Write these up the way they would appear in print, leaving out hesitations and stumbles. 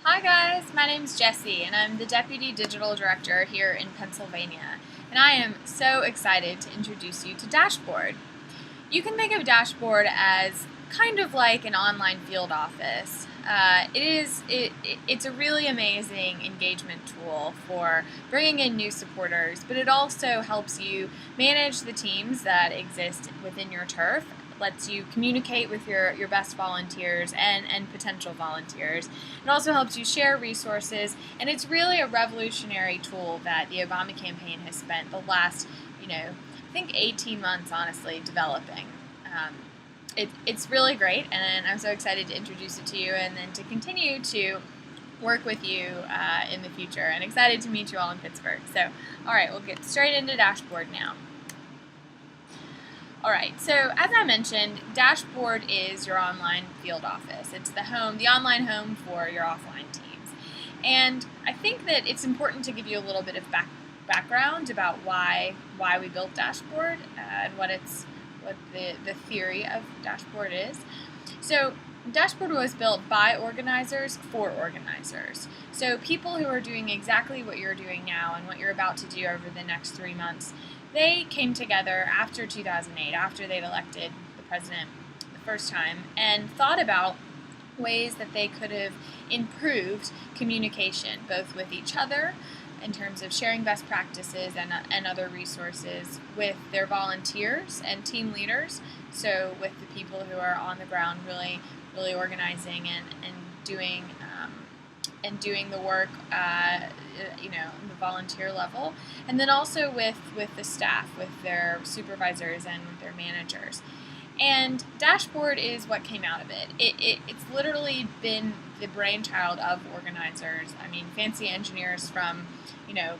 Hi guys, my name's Jessie and I'm the Deputy Digital Director here in Pennsylvania, and I am so excited to introduce you to Dashboard. You can think of Dashboard as kind of like an online field office. It's a really amazing engagement tool for bringing in new supporters, but it also helps you manage the teams that exist within your turf, lets you communicate with your best volunteers and potential volunteers. It also helps you share resources, and it's really a revolutionary tool that the Obama campaign has spent the last, I think 18 months, honestly, developing. Um, it's really great, and I'm so excited to introduce it to you and then to continue to work with you in the future, and excited to meet you all in Pittsburgh. So, all right, we'll get straight into Dashboard now. All right, so as I mentioned, Dashboard is your online field office. It's the online home for your offline teams. And I think that it's important to give you a little bit of background about why we built Dashboard and what the theory of Dashboard is. So Dashboard was built by organizers for organizers. So people who are doing exactly what you're doing now and what you're about to do over the next 3 months, they came together after 2008, after they'd elected the president the first time, and thought about ways that they could have improved communication, both with each other in terms of sharing best practices and other resources, with their volunteers and team leaders, so with the people who are on the ground really organizing and doing doing the work, the volunteer level, and then also with the staff, with their supervisors and with their managers. And Dashboard is what came out of it. It's literally been the brainchild of organizers. I mean, fancy engineers from,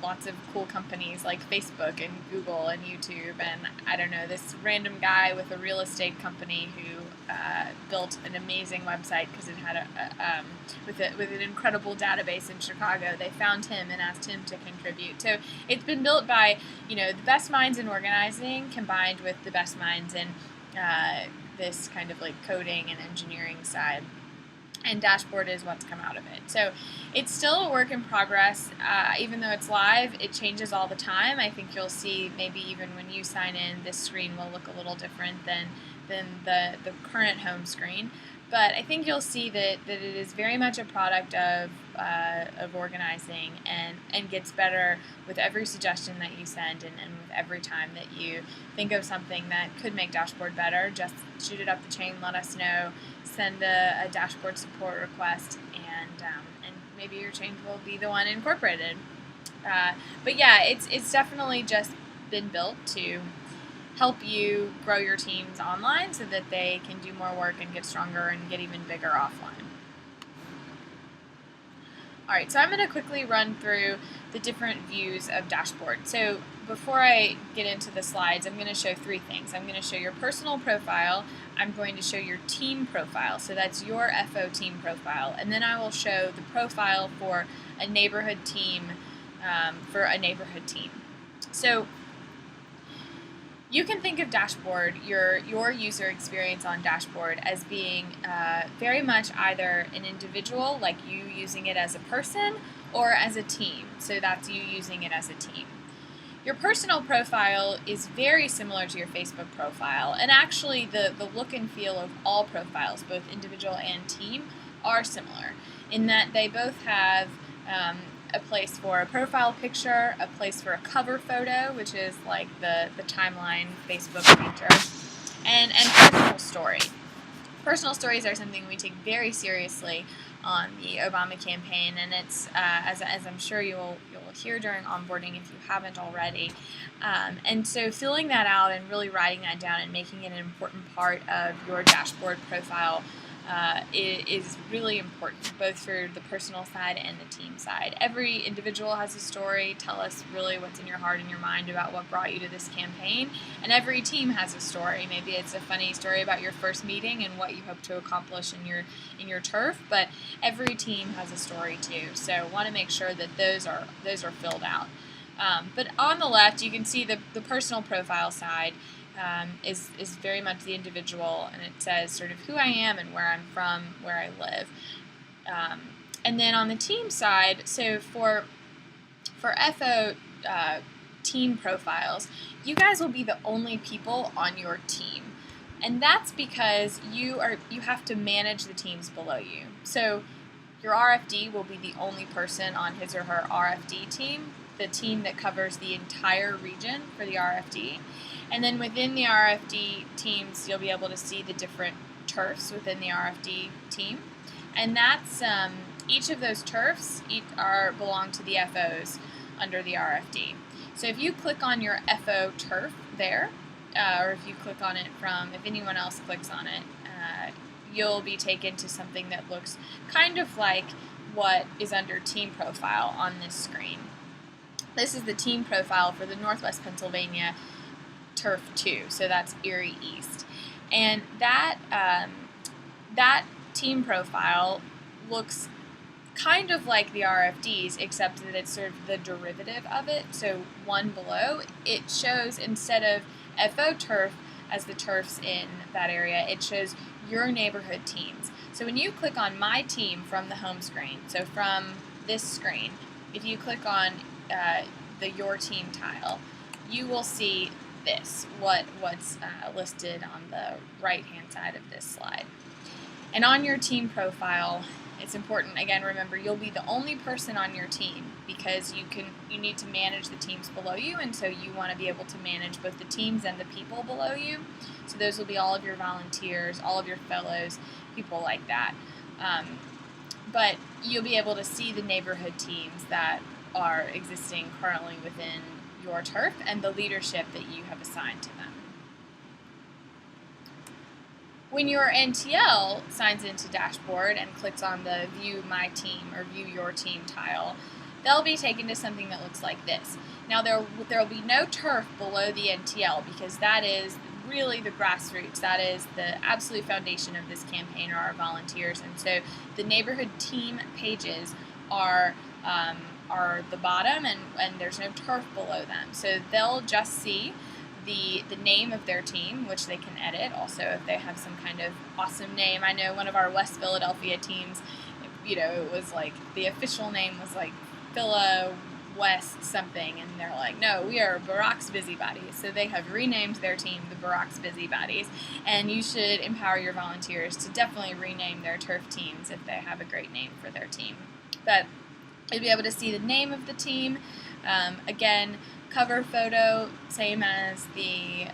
lots of cool companies like Facebook and Google and YouTube, and I don't know, this random guy with a real estate company who built an amazing website because it had with an incredible database in Chicago. They found him and asked him to contribute. So it's been built by, the best minds in organizing combined with the best minds in this kind of like coding and engineering side, and Dashboard is what's come out of it. So it's still a work in progress. Even though it's live, it changes all the time. I think you'll see, maybe even when you sign in, this screen will look a little different than the current home screen. But I think you'll see that it is very much a product of organizing, and gets better with every suggestion that you send, and with every time that you think of something that could make Dashboard better. Just shoot it up the chain, let us know, send a Dashboard support request, and maybe your change will be the one incorporated. But yeah, it's definitely just been built to help you grow your teams online so that they can do more work and get stronger and get even bigger offline. Alright, so I'm going to quickly run through the different views of Dashboard. So before I get into the slides, I'm going to show 3 things. I'm going to show your personal profile, I'm going to show your team profile, so that's your FO team profile, and then I will show the profile for a neighborhood team, So you can think of Dashboard, your user experience on Dashboard, as being very much either an individual, like you using it as a person, or as a team, so that's you using it as a team. Your personal profile is very similar to your Facebook profile, and actually the look and feel of all profiles, both individual and team, are similar, in that they both have a place for a profile picture, a place for a cover photo, which is like the timeline Facebook feature, and personal story. Personal stories are something we take very seriously on the Obama campaign, and it's as I'm sure you'll hear during onboarding if you haven't already. And so filling that out and really writing that down and making it an important part of your Dashboard profile is really important, both for the personal side and the team side. Every individual has a story. Tell us really what's in your heart and your mind about what brought you to this campaign. And every team has a story. Maybe it's a funny story about your first meeting and what you hope to accomplish in your turf, but every team has a story too. So want to make sure that those are filled out. But on the left, you can see the personal profile side. Is very much the individual, and it says sort of who I am and where I'm from, where I live. And then on the team side, so for FO team profiles, you guys will be the only people on your team. And that's because you have to manage the teams below you. So your RFD will be the only person on his or her RFD team, the team that covers the entire region for the RFD. And then within the RFD teams, you'll be able to see the different turfs within the RFD team. And that's each of those turfs belong to the FOs under the RFD. So if you click on your FO turf there, or if you click on it if anyone else clicks on it, you'll be taken to something that looks kind of like what is under team profile on this screen. This is the team profile for the Northwest Pennsylvania Turf 2, so that's Erie East. And that team profile looks kind of like the RFDs, except that it's sort of the derivative of it. So one below, it shows, instead of FO turf as the turfs in that area, it shows your neighborhood teams. So when you click on my team from the home screen, so from this screen, if you click on the your team tile, you will see this, what's listed on the right hand side of this slide. And on your team profile, it's important, again, remember, you'll be the only person on your team because you need to manage the teams below you, and so you want to be able to manage both the teams and the people below you. So those will be all of your volunteers, all of your fellows, people like that. But you'll be able to see the neighborhood teams that are existing currently within your turf and the leadership that you have assigned to them. When your NTL signs into Dashboard and clicks on the View My Team or View Your Team tile, they'll be taken to something that looks like this. Now there will be no turf below the NTL because that is really the grassroots. That is the absolute foundation of this campaign, are our volunteers. And so the neighborhood team pages are the bottom, and there's no turf below them. So they'll just see the name of their team, which they can edit also if they have some kind of awesome name. I know one of our West Philadelphia teams, it was like the official name was like Phila West something, and they're like, no, we are Barack's Busybodies. So they have renamed their team the Barack's Busybodies, and you should empower your volunteers to definitely rename their turf teams if they have a great name for their team. But you'll be able to see the name of the team. Again, cover photo, same as the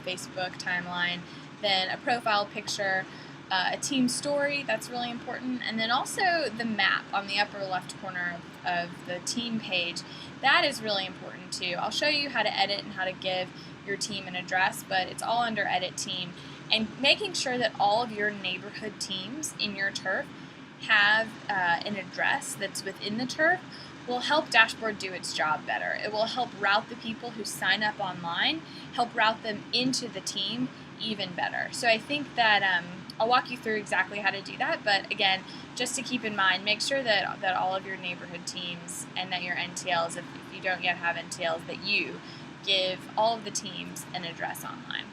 Facebook timeline, then a profile picture, a team story, that's really important, and then also the map on the upper left corner of the team page. That is really important too. I'll show you how to edit and how to give your team an address, but it's all under Edit Team. And making sure that all of your neighborhood teams in your turf have an address that's within the turf will help Dashboard do its job better. It will help route the people who sign up online, help route them into the team even better. So I think that I'll walk you through exactly how to do that, but again, just to keep in mind, make sure that all of your neighborhood teams and that your NTLs, if you don't yet have NTLs, that you give all of the teams an address online.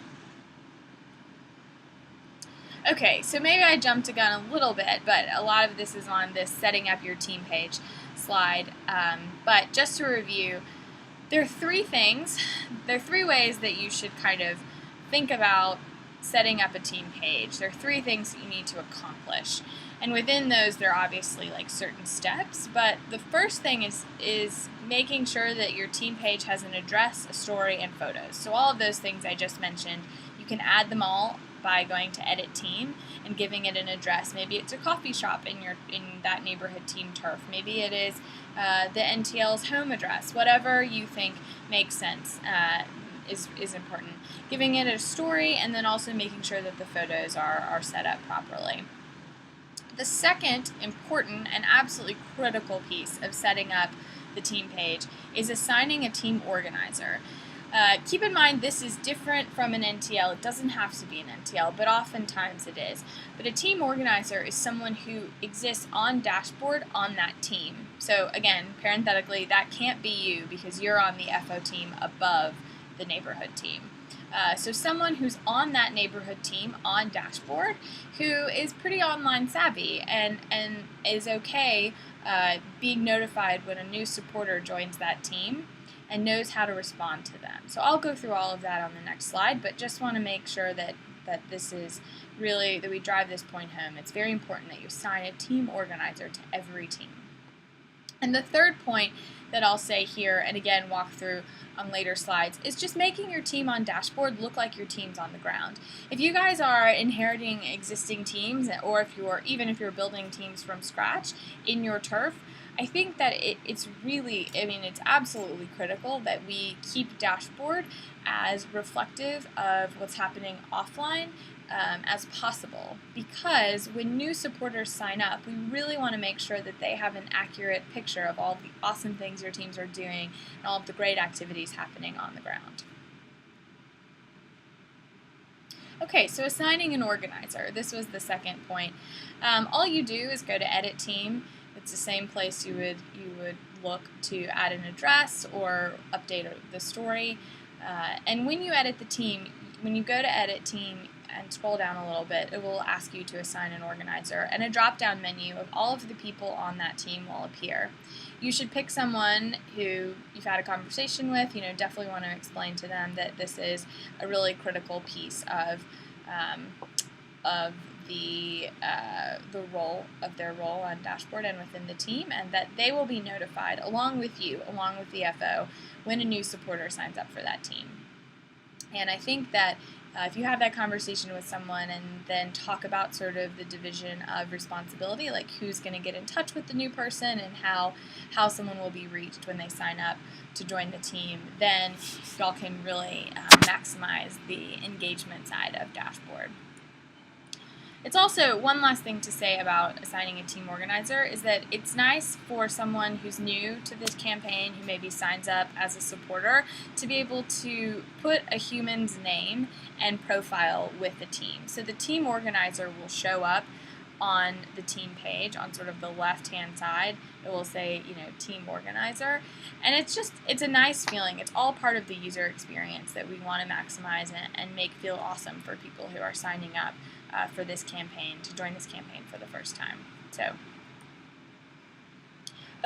Okay, so maybe I jumped the gun a little bit, but a lot of this is on this setting up your team page slide. But just to review, there are three ways that you should kind of think about setting up a team page. There are three things that you need to accomplish. And within those, there are obviously like certain steps, but the first thing is making sure that your team page has an address, a story, and photos. So all of those things I just mentioned, you can add them all by going to Edit Team and giving it an address. Maybe it's a coffee shop in that neighborhood team turf. Maybe it is the NTL's home address. Whatever you think makes sense is important. Giving it a story, and then also making sure that the photos are set up properly. The second important and absolutely critical piece of setting up the team page is assigning a team organizer. Keep in mind, this is different from an NTL. It doesn't have to be an NTL, but oftentimes it is. But a team organizer is someone who exists on Dashboard on that team. So again, parenthetically, that can't be you because you're on the FO team above the neighborhood team. So someone who's on that neighborhood team on Dashboard who is pretty online savvy and is okay being notified when a new supporter joins that team and knows how to respond to them. So I'll go through all of that on the next slide, but just want to make sure that this is really, that we drive this point home. It's very important that you assign a team organizer to every team. And the third point that I'll say here, and again walk through on later slides, is just making your team on Dashboard look like your team's on the ground. If you guys are inheriting existing teams, or even if you're building teams from scratch in your turf, I think that it's really, it's absolutely critical that we keep Dashboard as reflective of what's happening offline as possible, because when new supporters sign up, we really want to make sure that they have an accurate picture of all the awesome things your teams are doing and all of the great activities happening on the ground. Okay, so assigning an organizer. This was the second point. All you do is go to Edit Team. It's the same place you would look to add an address or update the story. And when you edit the team, when you go to Edit Team and scroll down a little bit, it will ask you to assign an organizer, and a drop-down menu of all of the people on that team will appear. You should pick someone who you've had a conversation with. Definitely want to explain to them that this is a really critical piece of their role on Dashboard and within the team, and that they will be notified along with you, along with the FO, when a new supporter signs up for that team. And I think that if you have that conversation with someone and then talk about sort of the division of responsibility, like who's going to get in touch with the new person and how someone will be reached when they sign up to join the team, then y'all can really maximize the engagement side of Dashboard. It's also, one last thing to say about assigning a team organizer is that it's nice for someone who's new to this campaign, who maybe signs up as a supporter, to be able to put a human's name and profile with the team. So the team organizer will show up on the team page on sort of the left-hand side. It will say, team organizer. And it's a nice feeling. It's all part of the user experience that we want to maximize and make feel awesome for people who are signing up for this campaign, to join this campaign for the first time. So,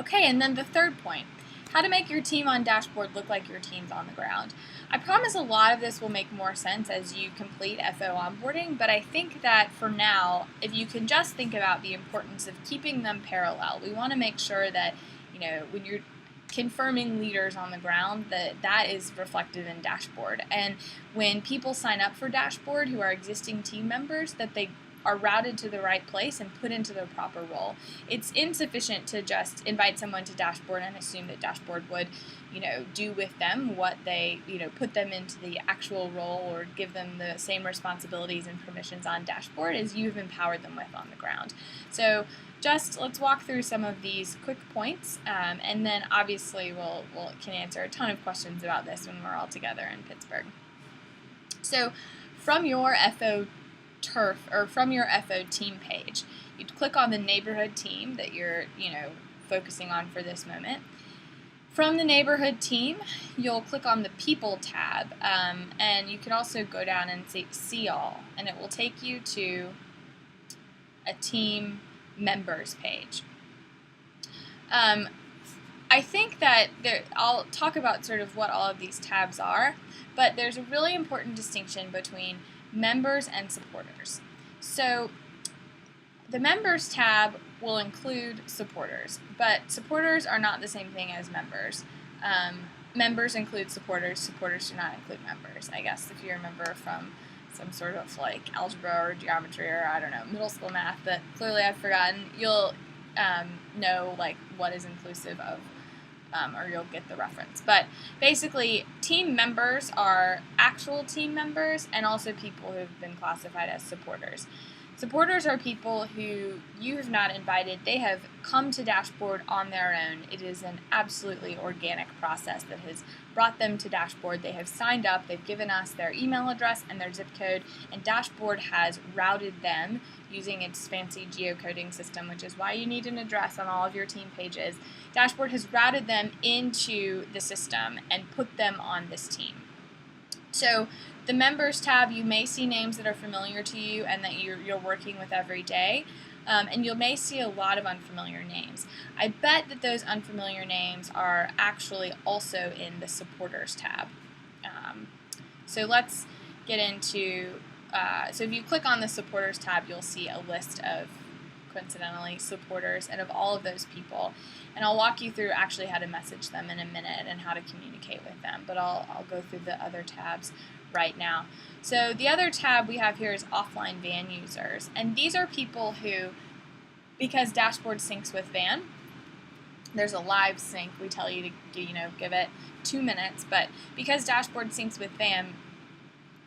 okay, and then the third point, how to make your team on Dashboard look like your team's on the ground. I promise a lot of this will make more sense as you complete FO onboarding, but I think that for now, if you can just think about the importance of keeping them parallel, we want to make sure that, when you're confirming leaders on the ground, that is reflected in Dashboard. And when people sign up for Dashboard who are existing team members, that they are routed to the right place and put into their proper role. It's insufficient to just invite someone to Dashboard and assume that Dashboard would, do with them what they, put them into the actual role or give them the same responsibilities and permissions on Dashboard as you've empowered them with on the ground. So let's walk through some of these quick points, and then obviously we'll can answer a ton of questions about this when we're all together in Pittsburgh. So from your FO turf, or from your FO team page, you'd click on the neighborhood team that you're focusing on for this moment. From the neighborhood team, you'll click on the People tab, and you can also go down and see all, and it will take you to a team members page. I think that I'll talk about sort of what all of these tabs are, but there's a really important distinction between members and supporters. So the members tab will include supporters, but supporters are not the same thing as members. Members include supporters, supporters do not include members. I guess if you remember from some sort of like algebra or geometry or I don't know, middle school math that clearly I've forgotten, you'll know like what is inclusive of, or you'll get the reference. But basically, team members are actual team members and also people who've been classified as supporters. Supporters are people who you have not invited. They have come to Dashboard on their own. It is an absolutely organic process that has brought them to Dashboard. They have signed up, they've given us their email address and their zip code, and Dashboard has routed them using its fancy geocoding system, which is why you need an address on all of your team pages. Dashboard has routed them into the system and put them on this team. So the members tab, you may see names that are familiar to you and that you're working with every day. And you may see a lot of unfamiliar names. I bet that those unfamiliar names are actually also in the supporters tab. So let's get into, so if you click on the supporters tab, you'll see a list of, coincidentally, supporters and of all of those people. And I'll walk you through actually how to message them in a minute and how to communicate with them. But I'll go through the other tabs right now. So the other tab we have here is offline Van users. And these are people who, because Dashboard syncs with Van, there's a live sync. We tell you to give it 2 minutes. But because Dashboard syncs with Van,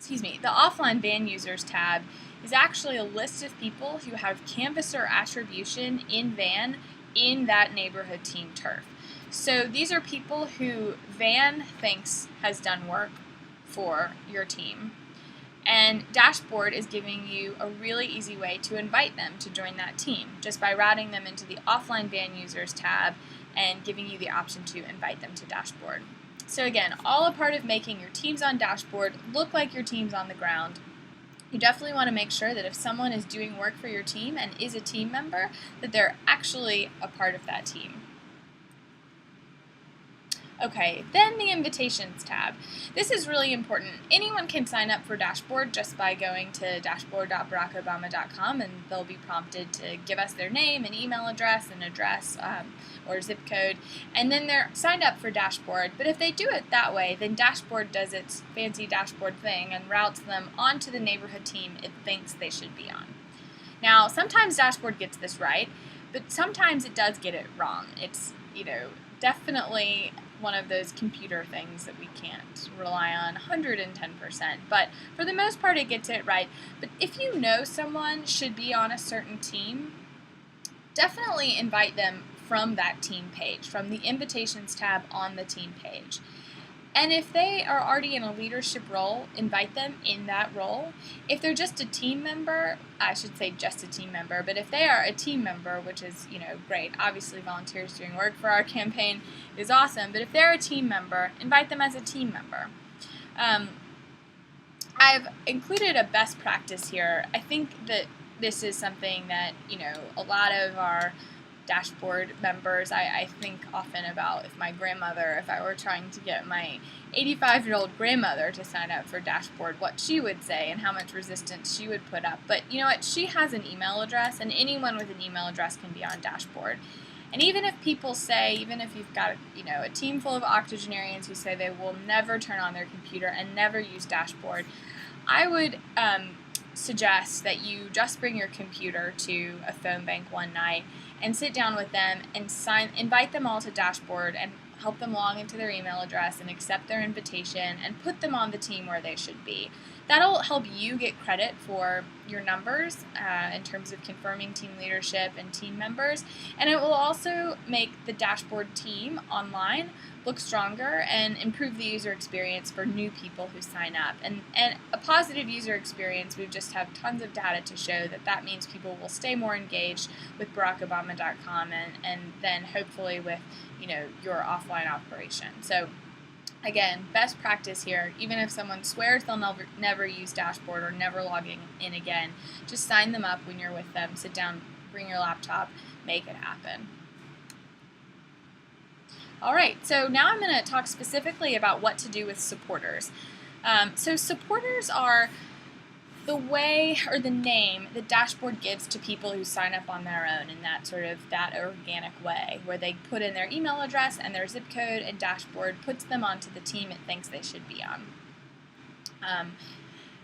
the offline Van users tab is actually a list of people who have canvasser attribution in Van in that neighborhood team turf. So these are people who Van thinks has done work for your team, and Dashboard is giving you a really easy way to invite them to join that team just by routing them into the offline Van users tab and giving you the option to invite them to Dashboard. So again, all a part of making your teams on Dashboard look like your teams on the ground. You definitely want to make sure that if someone is doing work for your team and is a team member, that they're actually a part of that team. Okay, then the invitations tab. This is really important. Anyone can sign up for Dashboard just by going to dashboard.barackobama.com, and they'll be prompted to give us their name and email address and or zip code, and then they're signed up for Dashboard. But if they do it that way, then Dashboard does its fancy Dashboard thing and routes them onto the neighborhood team it thinks they should be on. Now, sometimes Dashboard gets this right, but sometimes it does get it wrong. It's, definitely one of those computer things that we can't rely on 110%, but for the most part it gets it right. But if you know someone should be on a certain team, definitely invite them from that team page, from the invitations tab on the team page. And if they are already in a leadership role, invite them in that role. If they're just a team member, I should say just a team member, but if they are a team member, which is, great, obviously volunteers doing work for our campaign is awesome, but if they're a team member, invite them as a team member. I've included a best practice here. I think that this is something that, a lot of our Dashboard members, I think often about if I were trying to get my 85-year-old grandmother to sign up for Dashboard, what she would say and how much resistance she would put up. But you know what? She has an email address, and anyone with an email address can be on Dashboard. And even if people say, even if you've got a team full of octogenarians who say they will never turn on their computer and never use Dashboard, I would suggest that you just bring your computer to a phone bank one night and sit down with them and invite them all to Dashboard and help them log into their email address and accept their invitation and put them on the team where they should be. That'll help you get credit for your numbers in terms of confirming team leadership and team members, and it will also make the Dashboard team online look stronger and improve the user experience for new people who sign up. And a positive user experience, we just have tons of data to show that means people will stay more engaged with BarackObama.com and then hopefully with your offline operation. So again, best practice here, even if someone swears they'll never use Dashboard or never log in again, just sign them up when you're with them, sit down, bring your laptop, make it happen. All right, so now I'm going to talk specifically about what to do with supporters. So supporters are the way or the name that Dashboard gives to people who sign up on their own in that organic way, where they put in their email address and their zip code, and Dashboard puts them onto the team it thinks they should be on.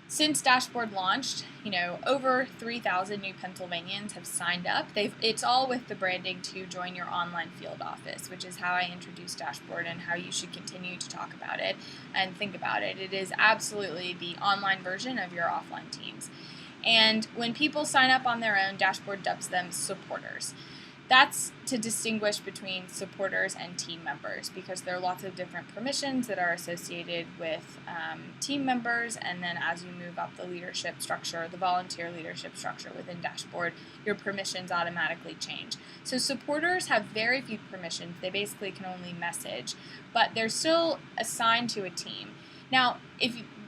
Since Dashboard launched, over 3,000 new Pennsylvanians have signed up. It's all with the branding to join your online field office, which is how I introduced Dashboard and how you should continue to talk about it and think about it. It is absolutely the online version of your offline teams. And when people sign up on their own, Dashboard dubs them supporters. That's to distinguish between supporters and team members, because there are lots of different permissions that are associated with team members, and then as you move up the leadership structure, the volunteer leadership structure within Dashboard, your permissions automatically change. So supporters have very few permissions. They basically can only message, but they're still assigned to a team. Now,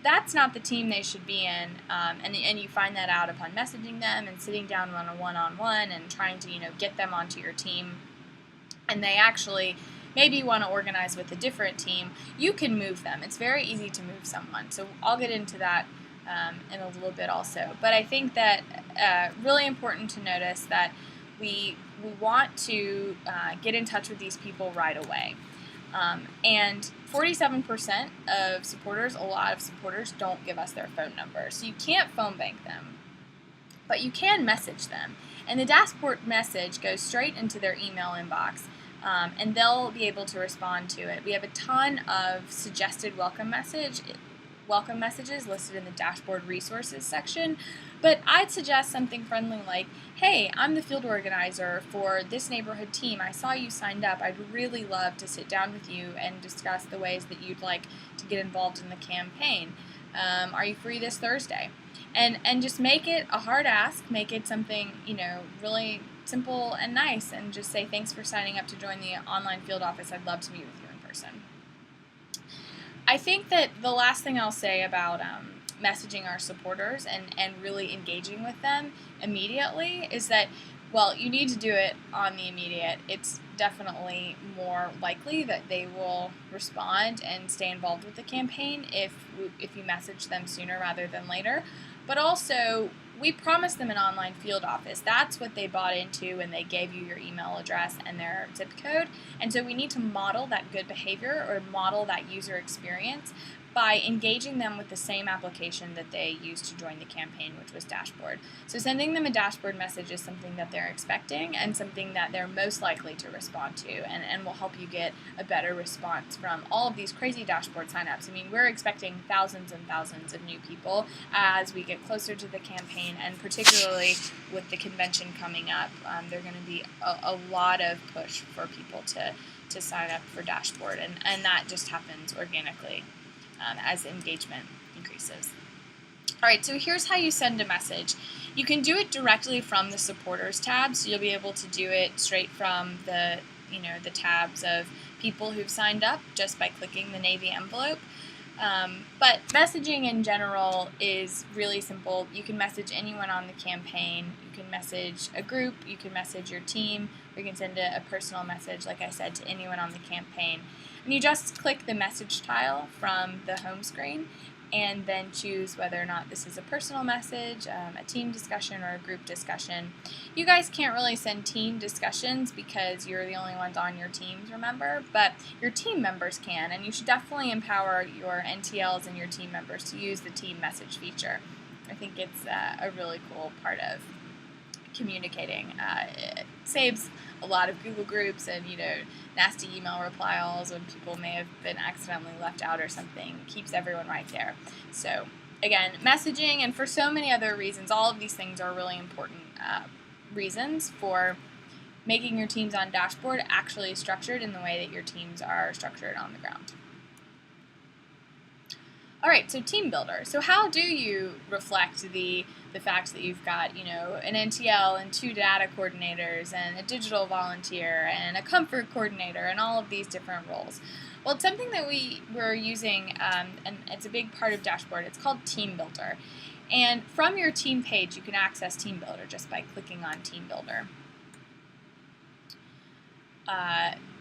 that's not the team they should be in, and you find that out upon messaging them and sitting down on a one-on-one and trying to get them onto your team, and they actually maybe want to organize with a different team, you can move them. It's very easy to move someone. So I'll get into that in a little bit also. But I think that really important to notice that we want to get in touch with these people right away. And 47% of supporters, a lot of supporters, don't give us their phone number. So you can't phone bank them, but you can message them. And the dashboard message goes straight into their email inbox, and they'll be able to respond to it. We have a ton of suggested welcome messages listed in the dashboard resources section, but I'd suggest something friendly like, hey, I'm the field organizer for this neighborhood team. I saw you signed up. I'd really love to sit down with you and discuss the ways that you'd like to get involved in the campaign. Are you free this Thursday? And just make it a hard ask, make it something, really simple and nice, and just say, thanks for signing up to join the online field office. I'd love to meet with you in person. I think that the last thing I'll say about messaging our supporters and really engaging with them immediately is that, well, you need to do it on the immediate. It's definitely more likely that they will respond and stay involved with the campaign if you message them sooner rather than later. But also, we promised them an online field office. That's what they bought into when they gave you your email address and their zip code. And so we need to model that good behavior or model that user experience by engaging them with the same application that they used to join the campaign, which was Dashboard. So sending them a Dashboard message is something that they're expecting and something that they're most likely to respond to, and will help you get a better response from all of these crazy Dashboard signups. I mean, we're expecting thousands and thousands of new people as we get closer to the campaign, and particularly with the convention coming up, there's going to be a lot of push for people to sign up for Dashboard, and that just happens organically as engagement increases. All right, so here's how you send a message. You can do it directly from the supporters tab, so you'll be able to do it straight from the tabs of people who've signed up just by clicking the navy envelope. But messaging in general is really simple. You can message anyone on the campaign. You can message a group. You can message your team. Or you can send a personal message, like I said, to anyone on the campaign. And you just click the message tile from the home screen and then choose whether or not this is a personal message, a team discussion, or a group discussion. You guys can't really send team discussions because you're the only ones on your teams, remember, but your team members can, and you should definitely empower your NTLs and your team members to use the team message feature. I think it's a really cool part of communicating. It saves a lot of Google groups and nasty email reply alls when people may have been accidentally left out or something. It keeps everyone right there. So again, messaging, and for so many other reasons, all of these things are really important reasons for making your teams on Dashboard actually structured in the way that your teams are structured on the ground. All right, so team builder. So how do you reflect the fact that you've got, an NTL and 2 data coordinators and a digital volunteer and a comfort coordinator and all of these different roles? Well, it's something that we're using, and it's a big part of Dashboard. It's called Team Builder. And from your team page, you can access Team Builder just by clicking on Team Builder.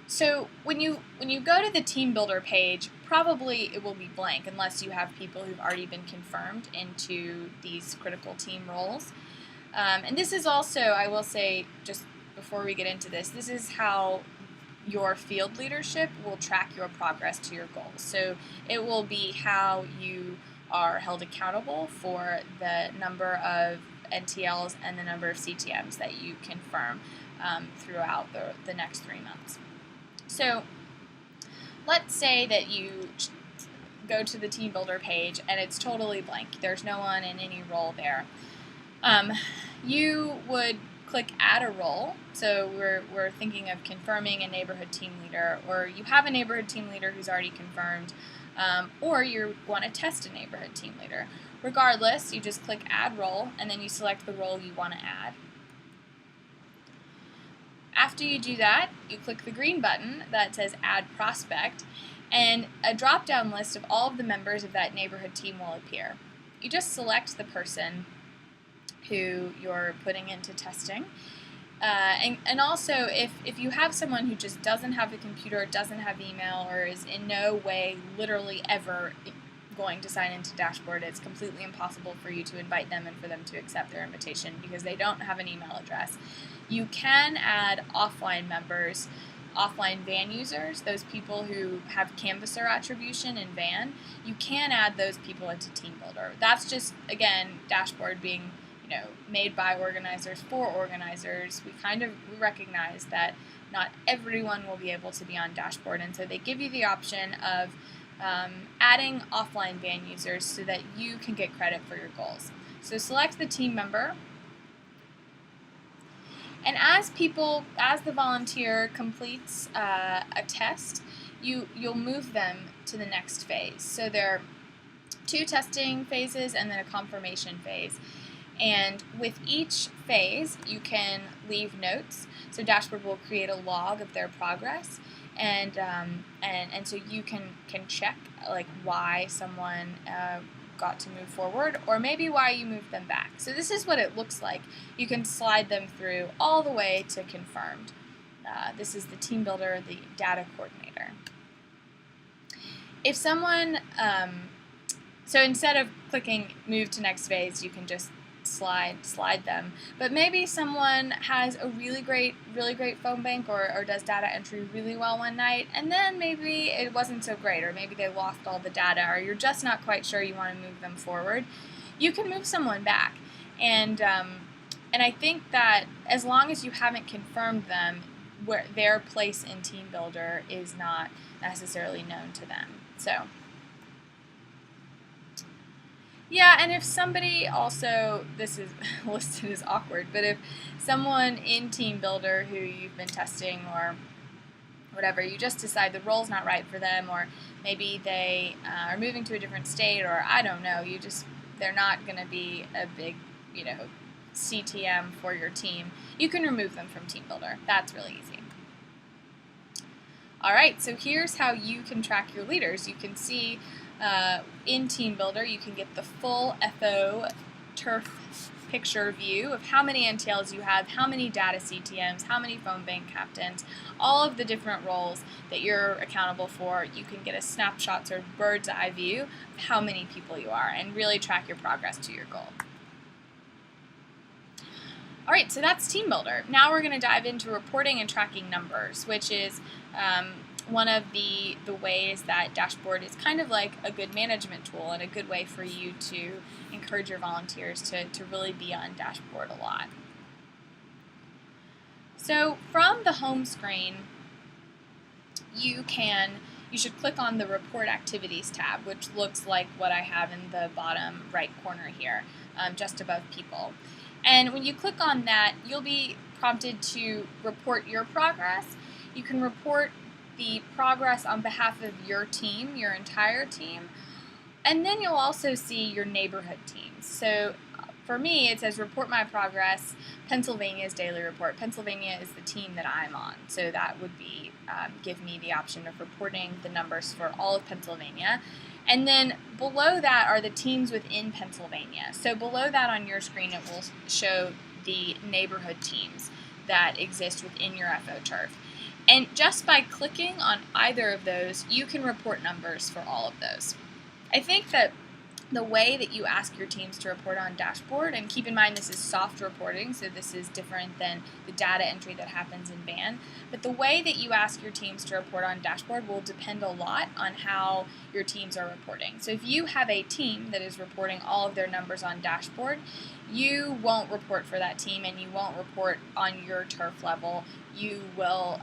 So when you go to the Team Builder page, probably it will be blank unless you have people who've already been confirmed into these critical team roles. And this is also, I will say, just before we get into this is how your field leadership will track your progress to your goals. So it will be how you are held accountable for the number of NTLs and the number of CTMs that you confirm throughout the next 3 months. So let's say that you go to the Team Builder page and it's totally blank. There's no one in any role there. You would click Add a Role. So we're thinking of confirming a neighborhood team leader, or you have a neighborhood team leader who's already confirmed, or you want to test a neighborhood team leader. Regardless, you just click Add Role and then you select the role you want to add. After you do that, you click the green button that says Add Prospect, and a drop-down list of all of the members of that neighborhood team will appear. You just select the person who you're putting into testing. And also, if you have someone who just doesn't have a computer, doesn't have email, or is in no way literally ever going to sign into Dashboard, it's completely impossible for you to invite them and for them to accept their invitation because they don't have an email address. You can add offline members, offline van users, those people who have Canvasser attribution in van. You can add those people into TeamBuildr. That's just, again, Dashboard being made by organizers for organizers. We recognize that not everyone will be able to be on Dashboard, and so they give you the option of adding offline van users so that you can get credit for your goals. So select the team member, and as the volunteer completes a test, you'll move them to the next phase. So there are 2 testing phases and then a confirmation phase. And with each phase, you can leave notes. So Dashboard will create a log of their progress, and so you can check why someone got to move forward, or maybe why you moved them back. So this is what it looks like. You can slide them through all the way to confirmed. This is the TeamBuildr, the data coordinator. If someone, so instead of clicking move to next phase, you can just slide them. But maybe someone has a really great phone bank or does data entry really well one night, and then maybe it wasn't so great, or maybe they lost all the data, or you're just not quite sure you want to move them forward. You can move someone back, and I think that as long as you haven't confirmed them, where their place in TeamBuildr is not necessarily known to them. So yeah, and if somebody also, this is listed as awkward, but if someone in TeamBuildr who you've been testing or whatever, you just decide the role's not right for them, or maybe they are moving to a different state, or I don't know, they're not going to be a big, CTM for your team, you can remove them from TeamBuildr. That's really easy. Alright, so here's how you can track your leaders. You can see in TeamBuildr, you can get the full FO turf picture view of how many NTLs you have, how many data CTMs, how many phone bank captains, all of the different roles that you're accountable for. You can get a snapshot, sort of bird's eye view of how many people you are and really track your progress to your goal. Alright, so that's TeamBuildr. Now we're going to dive into reporting and tracking numbers, which is one of the ways that Dashboard is kind of like a good management tool and a good way for you to encourage your volunteers to really be on Dashboard a lot. So from the home screen, you should click on the Report Activities tab, which looks like what I have in the bottom right corner here, just above People. And when you click on that, you'll be prompted to report your progress. You can report the progress on behalf of your team, your entire team, and then you'll also see your neighborhood teams. So for me, it says report my progress, Pennsylvania's daily report. Pennsylvania is the team that I'm on, so that would be give me the option of reporting the numbers for all of Pennsylvania. And then below that are the teams within Pennsylvania. So below that on your screen, it will show the neighborhood teams that exist within your FO turf. And just by clicking on either of those, you can report numbers for all of those. I think that the way that you ask your teams to report on Dashboard, and keep in mind this is soft reporting, so this is different than the data entry that happens in van, but the way that you ask your teams to report on Dashboard will depend a lot on how your teams are reporting. So if you have a team that is reporting all of their numbers on Dashboard, you won't report for that team and you won't report on your turf level. You will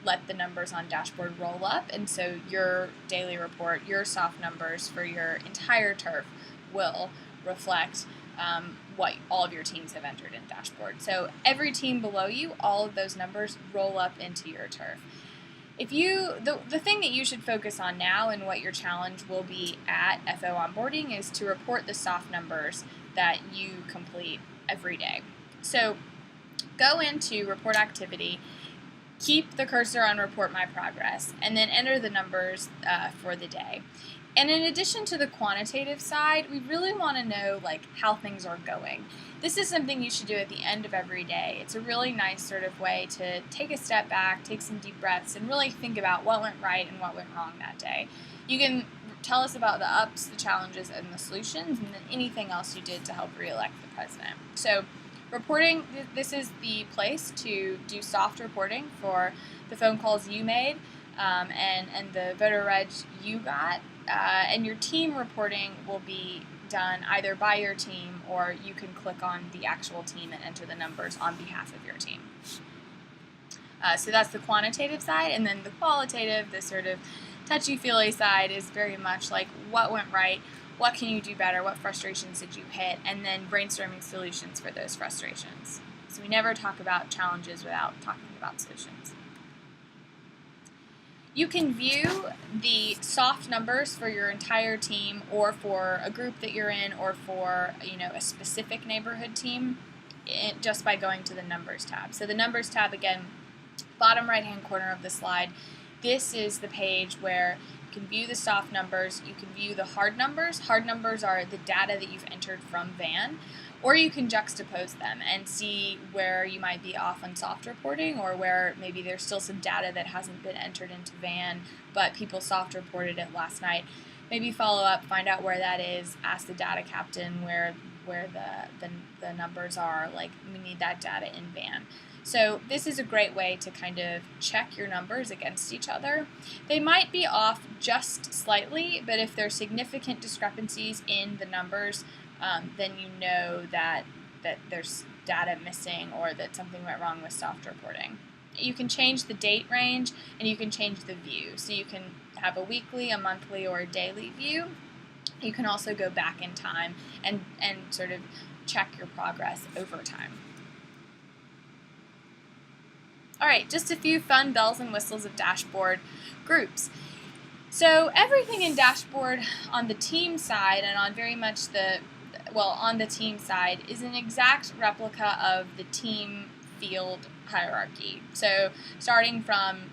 let the numbers on Dashboard roll up, and so your daily report, your soft numbers for your entire turf will reflect what all of your teams have entered in Dashboard. So every team below you, all of those numbers roll up into your turf. If the thing that you should focus on now and what your challenge will be at FO onboarding is to report the soft numbers that you complete every day. So go into Report Activity, keep the cursor on report my progress, and then enter the numbers for the day. And in addition to the quantitative side, we really want to know like how things are going. This is something you should do at the end of every day. It's a really nice sort of way to take a step back, take some deep breaths, and really think about what went right and what went wrong that day. You can tell us about the ups, the challenges, and the solutions, and then anything else you did to help re-elect the president. So reporting, this is the place to do soft reporting for the phone calls you made and the voter reg you got. And your team reporting will be done either by your team, or you can click on the actual team and enter the numbers on behalf of your team. So that's the quantitative side, and then the qualitative, the sort of touchy-feely side, is very much like what went right, what can you do better, what frustrations did you hit, and then brainstorming solutions for those frustrations. So we never talk about challenges without talking about solutions. You can view the soft numbers for your entire team, or for a group that you're in, or for a specific neighborhood team, just by going to the Numbers tab. So the Numbers tab, again, bottom right-hand corner of the slide. This is the page where you can view the soft numbers. You can view the hard numbers. Hard numbers are the data that you've entered from VAN. Or you can juxtapose them and see where you might be off on soft reporting, or where maybe there's still some data that hasn't been entered into VAN, but people soft reported it last night. Maybe follow up, find out where that is, ask the data captain where the numbers are, like we need that data in VAN. So this is a great way to kind of check your numbers against each other. They might be off just slightly, but if there's significant discrepancies in the numbers, then you know that there's data missing, or that something went wrong with soft reporting. You can change the date range, and you can change the view. So you can have a weekly, a monthly, or a daily view. You can also go back in time and sort of check your progress over time. All right, just a few fun bells and whistles of Dashboard groups. So everything in Dashboard on the team side, and on very much on the team side, is an exact replica of the team field hierarchy. So starting from,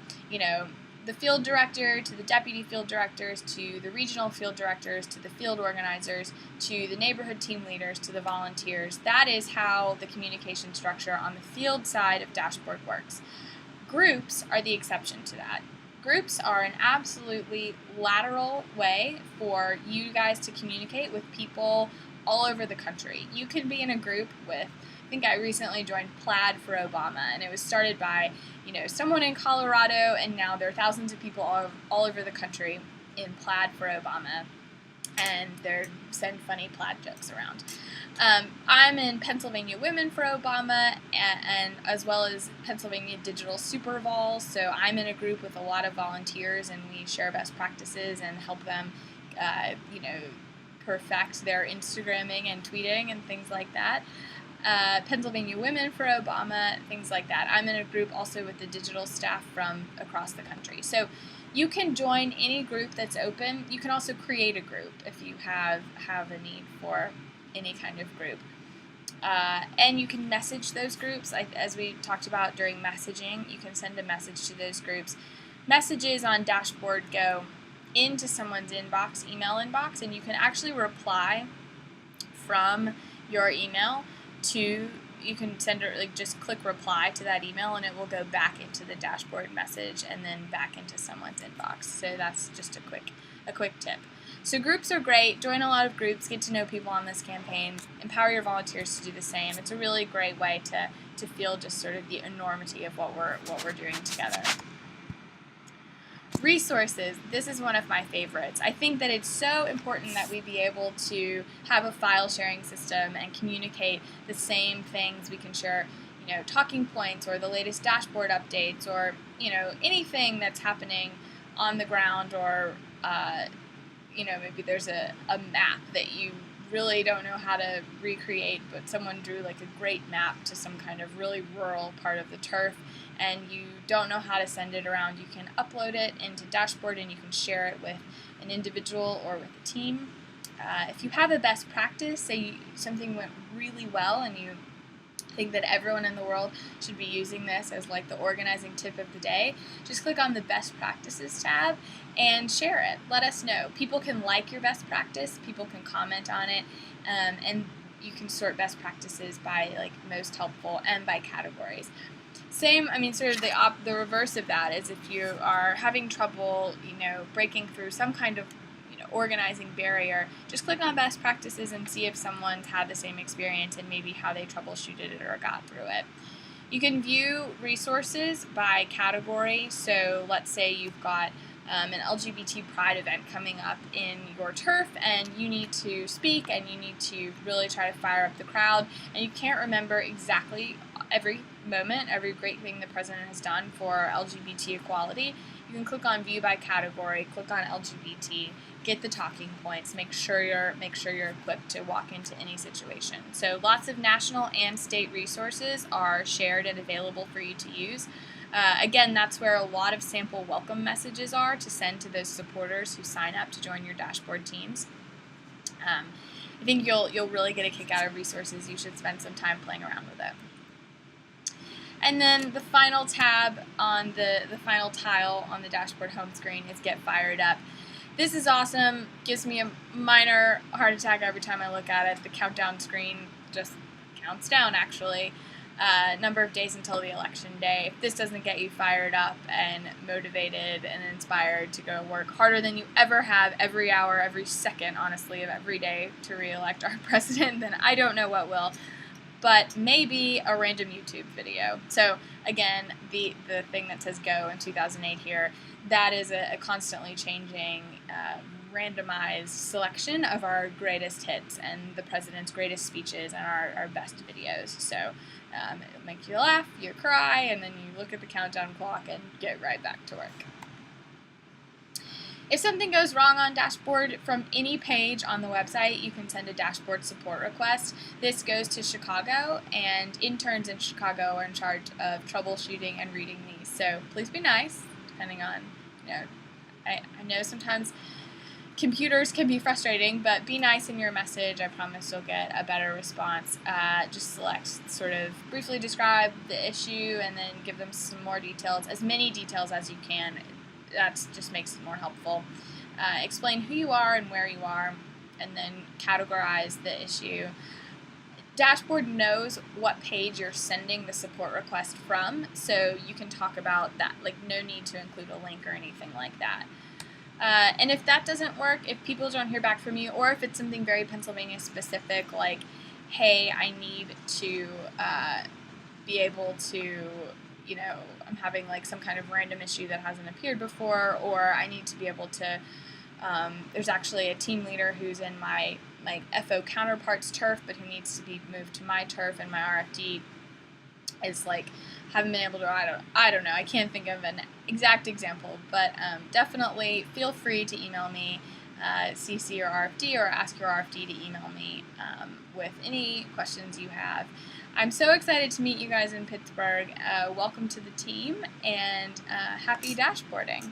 the field director, to the deputy field directors, to the regional field directors, to the field organizers, to the neighborhood team leaders, to the volunteers. That is how the communication structure on the field side of Dashboard works. Groups are the exception to that. Groups are an absolutely lateral way for you guys to communicate with people all over the country. You can be in a group with, I think I recently joined Plaid for Obama, and it was started by, someone in Colorado, and now there are thousands of people all over the country in Plaid for Obama, and they send funny Plaid jokes around. I'm in Pennsylvania Women for Obama, and as well as Pennsylvania Digital Super Vols, so I'm in a group with a lot of volunteers, and we share best practices and help them, perfect their Instagramming and tweeting and things like that. Pennsylvania Women for Obama, things like that. I'm in a group also with the digital staff from across the country. So you can join any group that's open. You can also create a group if you have a need for any kind of group. And you can message those groups, as we talked about during messaging. You can send a message to those groups. Messages on Dashboard go into someone's inbox, email inbox, and you can actually reply from your email to, you can send it, just click reply to that email, and it will go back into the Dashboard message and then back into someone's inbox. So that's just a quick tip. So groups are great. Join a lot of groups, get to know people on this campaign, empower your volunteers to do the same. It's a really great way to feel just sort of the enormity of what we're doing together. Resources. This is one of my favorites. I think that it's so important that we be able to have a file sharing system and communicate the same things. We can share, talking points, or the latest dashboard updates, or, anything that's happening on the ground, or, maybe there's a map that you really don't know how to recreate, but someone drew like a great map to some kind of really rural part of the turf, and you don't know how to send it around. You can upload it into Dashboard, and you can share it with an individual or with a team. If you have a best practice, say something went really well and you I think that everyone in the world should be using this as like the organizing tip of the day. Just click on the best practices tab and share it. Let us know. People can like your best practice, people can comment on it, and you can sort best practices by like most helpful and by categories. Same, I mean, sort of the reverse of that is if you are having trouble, breaking through some kind of organizing barrier, just click on best practices and see if someone's had the same experience and maybe how they troubleshooted it or got through it. You can view resources by category. So let's say you've got an LGBT Pride event coming up in your turf and you need to speak and you need to really try to fire up the crowd and you can't remember exactly every moment, every great thing the president has done for LGBT equality. You can click on view by category, click on LGBT, get the talking points, make sure you're equipped to walk into any situation. So lots of national and state resources are shared and available for you to use. Again, that's where a lot of sample welcome messages are to send to those supporters who sign up to join your dashboard teams. I think you'll really get a kick out of resources. You should spend some time playing around with it. And then the final tab on the final tile on the dashboard home screen is Get Fired Up. This is awesome. Gives me a minor heart attack every time I look at it. The countdown screen just counts down, actually. Number of days until the election day. If this doesn't get you fired up and motivated and inspired to go work harder than you ever have every hour, every second, honestly, of every day to re-elect our president, then I don't know what will. But maybe a random YouTube video. So again, the thing that says go in 2008 here, that is a constantly changing randomized selection of our greatest hits and the president's greatest speeches and our best videos. So it'll make you laugh, you cry, and then you look at the countdown clock and get right back to work. If something goes wrong on Dashboard from any page on the website, you can send a dashboard support request. This goes to Chicago, and interns in Chicago are in charge of troubleshooting and reading these. So please be nice, depending on, I know sometimes computers can be frustrating, but be nice in your message. I promise you'll get a better response. Just sort of briefly describe the issue and then give them some more details, as many details as you can. That just makes it more helpful. Explain who you are and where you are, and then categorize the issue. Dashboard knows what page you're sending the support request from, so you can talk about that. Like, no need to include a link or anything like that. And if that doesn't work, if people don't hear back from you, or if it's something very Pennsylvania specific, like, hey, I need to be able to, I'm having like some kind of random issue that hasn't appeared before, or I need to be able to, there's actually a team leader who's in my FO counterpart's turf, but who needs to be moved to my turf, and my RFD is like, haven't been able to, I don't know, I can't think of an exact example, but definitely feel free to email me, CC your RFD, or ask your RFD to email me with any questions you have. I'm so excited to meet you guys in Pittsburgh. Welcome to the team, and happy dashboarding.